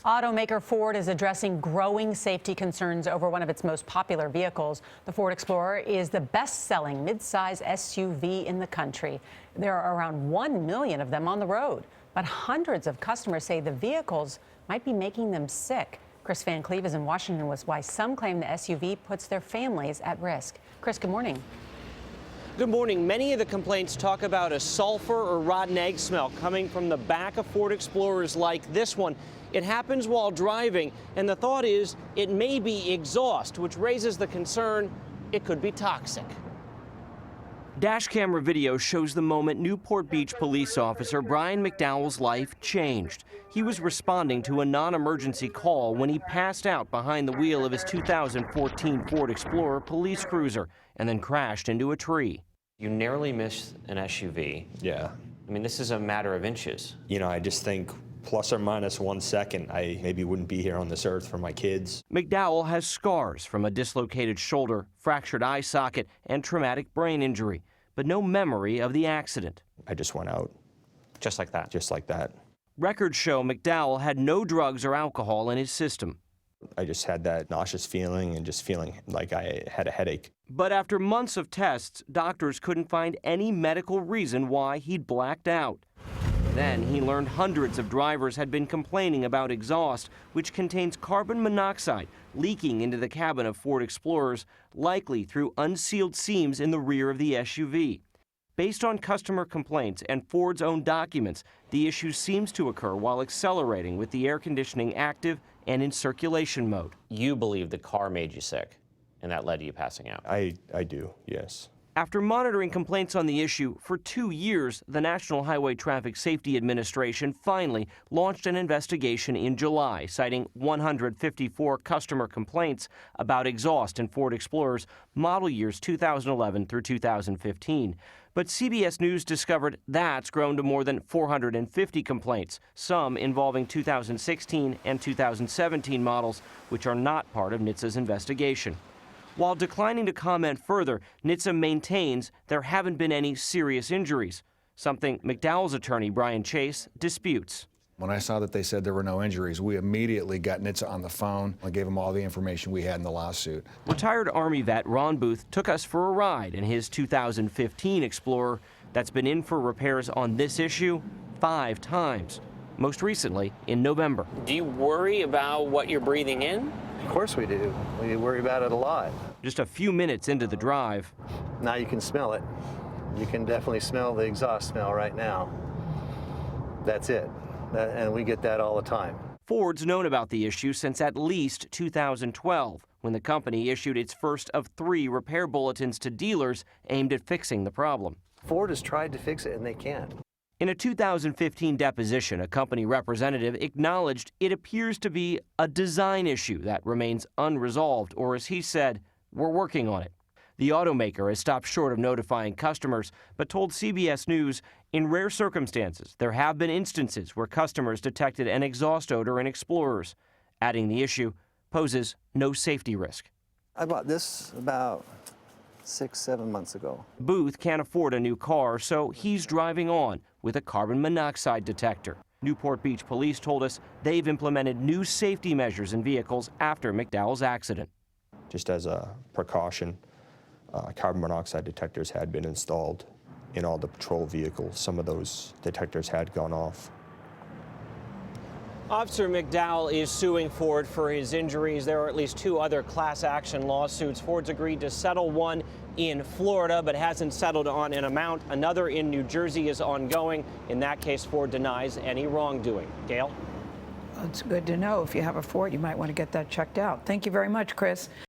Automaker Ford is addressing growing safety concerns over one of its most popular vehicles. The Ford Explorer is the best-selling midsize SUV in the country. There are around 1 million of them on the road, but hundreds of customers say the vehicles might be making them sick. Kris Van Cleave is in Washington with why some claim the SUV puts their families at risk. Kris, good morning. Good morning. Many of the complaints talk about a sulfur or rotten egg smell coming from the back of Ford Explorers like this one. It happens while driving, and the thought is it may be exhaust, which raises the concern it could be toxic. Dash camera video shows the moment Newport Beach police officer Brian McDowell's life changed. He was responding to a non-emergency call when he passed out behind the wheel of his 2014 Ford Explorer police cruiser and then crashed into a tree. You narrowly missed an SUV. Yeah. I mean, this is a matter of inches. You know, I just think plus or minus 1 second, I maybe wouldn't be here on this earth for my kids. McDowell has scars from a dislocated shoulder, fractured eye socket, and traumatic brain injury, but no memory of the accident. I just went out. Just like that? Just like that. Records show McDowell had no drugs or alcohol in his system. I just had that nauseous feeling and just feeling like I had a headache. But after months of tests, doctors couldn't find any medical reason why he'd blacked out. Then he learned hundreds of drivers had been complaining about exhaust, which contains carbon monoxide leaking into the cabin of Ford Explorers, likely through unsealed seams in the rear of the SUV. Based on customer complaints and Ford's own documents, the issue seems to occur while accelerating with the air conditioning active and in circulation mode. You believe the car made you sick, and that led to you passing out. I do, yes. After monitoring complaints on the issue for 2 years, the National Highway Traffic Safety Administration finally launched an investigation in July, citing 154 customer complaints about exhaust in Ford Explorers model years 2011 through 2015. But CBS News discovered that's grown to more than 450 complaints, some involving 2016 and 2017 models, which are not part of NHTSA's investigation. While declining to comment further, NHTSA maintains there haven't been any serious injuries, something McDowell's attorney, Brian Chase, disputes. When I saw that they said there were no injuries, we immediately got NHTSA on the phone. I gave them all the information we had in the lawsuit. Retired Army vet Ron Booth took us for a ride in his 2015 Explorer that's been in for repairs on this issue 5 times, most recently in November. Do you worry about what you're breathing in? Of course we do. We worry about it a lot. Just a few minutes into the drive. Now you can smell it. You can definitely smell the exhaust smell right now. That's it. And we get that all the time. Ford's known about the issue since at least 2012, when the company issued its first of 3 repair bulletins to dealers aimed at fixing the problem. Ford has tried to fix it and they can't. In a 2015 deposition, a company representative acknowledged it appears to be a design issue that remains unresolved, or as he said, we're working on it. The automaker has stopped short of notifying customers, but told CBS News, in rare circumstances, there have been instances where customers detected an exhaust odor in Explorers, adding the issue poses no safety risk. I bought this about 6-7 months ago. Booth can't afford a new car, so he's driving on with a carbon monoxide detector. Newport Beach police told us they've implemented new safety measures in vehicles after McDowell's accident. Just as a precaution, carbon monoxide detectors had been installed in all the patrol vehicles. Some of those detectors had gone off. Officer McDowell is suing Ford for his injuries. There are at least 2 other class action lawsuits. Ford's agreed to settle one in Florida, but hasn't settled on an amount. Another in New Jersey is ongoing. In that case, Ford denies any wrongdoing. Gayle? Well, it's good to know. If you have a Ford, you might want to get that checked out. Thank you very much, Kris.